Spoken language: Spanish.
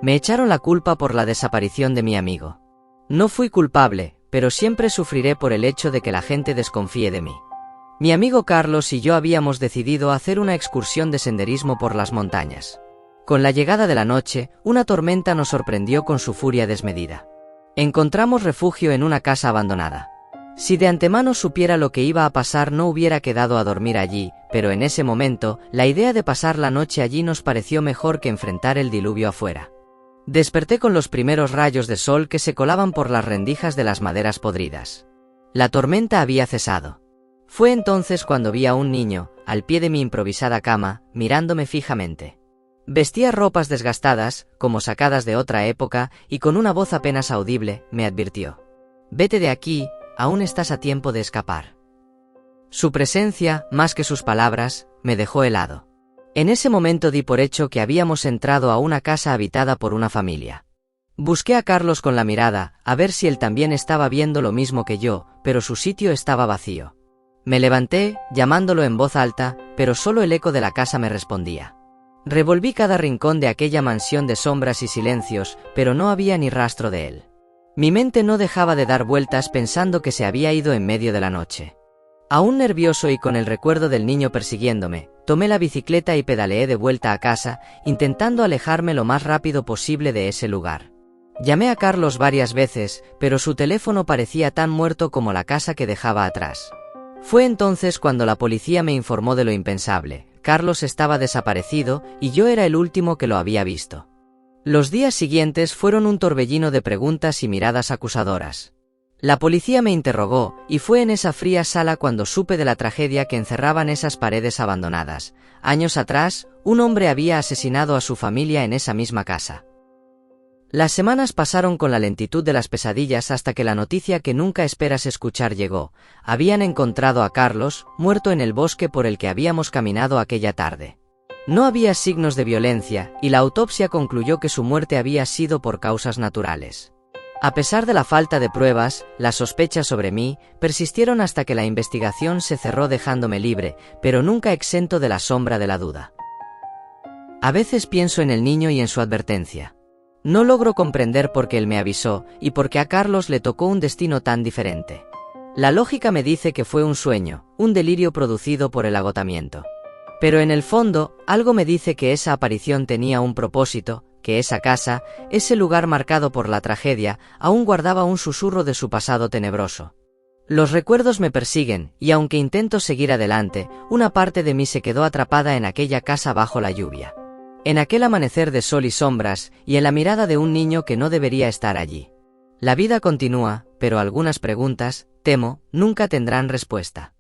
Me echaron la culpa por la desaparición de mi amigo. No fui culpable, pero siempre sufriré por el hecho de que la gente desconfíe de mí. Mi amigo Carlos y yo habíamos decidido hacer una excursión de senderismo por las montañas. Con la llegada de la noche, una tormenta nos sorprendió con su furia desmedida. Encontramos refugio en una casa abandonada. Si de antemano supiera lo que iba a pasar no hubiera quedado a dormir allí, pero en ese momento, la idea de pasar la noche allí nos pareció mejor que enfrentar el diluvio afuera. Desperté con los primeros rayos de sol que se colaban por las rendijas de las maderas podridas. La tormenta había cesado. Fue entonces cuando vi a un niño, al pie de mi improvisada cama, mirándome fijamente. Vestía ropas desgastadas, como sacadas de otra época, y con una voz apenas audible, me advirtió: «Vete de aquí, aún estás a tiempo de escapar». Su presencia, más que sus palabras, me dejó helado. En ese momento di por hecho que habíamos entrado a una casa habitada por una familia. Busqué a Carlos con la mirada, a ver si él también estaba viendo lo mismo que yo, pero su sitio estaba vacío. Me levanté, llamándolo en voz alta, pero solo el eco de la casa me respondía. Revolví cada rincón de aquella mansión de sombras y silencios, pero no había ni rastro de él. Mi mente no dejaba de dar vueltas pensando que se había ido en medio de la noche. Aún nervioso y con el recuerdo del niño persiguiéndome, tomé la bicicleta y pedaleé de vuelta a casa, intentando alejarme lo más rápido posible de ese lugar. Llamé a Carlos varias veces, pero su teléfono parecía tan muerto como la casa que dejaba atrás. Fue entonces cuando la policía me informó de lo impensable. Carlos estaba desaparecido y yo era el último que lo había visto. Los días siguientes fueron un torbellino de preguntas y miradas acusadoras. La policía me interrogó, y fue en esa fría sala cuando supe de la tragedia que encerraban esas paredes abandonadas. Años atrás, un hombre había asesinado a su familia en esa misma casa. Las semanas pasaron con la lentitud de las pesadillas hasta que la noticia que nunca esperas escuchar llegó. Habían encontrado a Carlos, muerto en el bosque por el que habíamos caminado aquella tarde. No había signos de violencia, y la autopsia concluyó que su muerte había sido por causas naturales. A pesar de la falta de pruebas, las sospechas sobre mí persistieron hasta que la investigación se cerró dejándome libre, pero nunca exento de la sombra de la duda. A veces pienso en el niño y en su advertencia. No logro comprender por qué él me avisó, y por qué a Carlos le tocó un destino tan diferente. La lógica me dice que fue un sueño, un delirio producido por el agotamiento. Pero en el fondo, algo me dice que esa aparición tenía un propósito, que esa casa, ese lugar marcado por la tragedia, aún guardaba un susurro de su pasado tenebroso. Los recuerdos me persiguen, y aunque intento seguir adelante, una parte de mí se quedó atrapada en aquella casa bajo la lluvia. En aquel amanecer de sol y sombras, y en la mirada de un niño que no debería estar allí. La vida continúa, pero algunas preguntas, temo, nunca tendrán respuesta.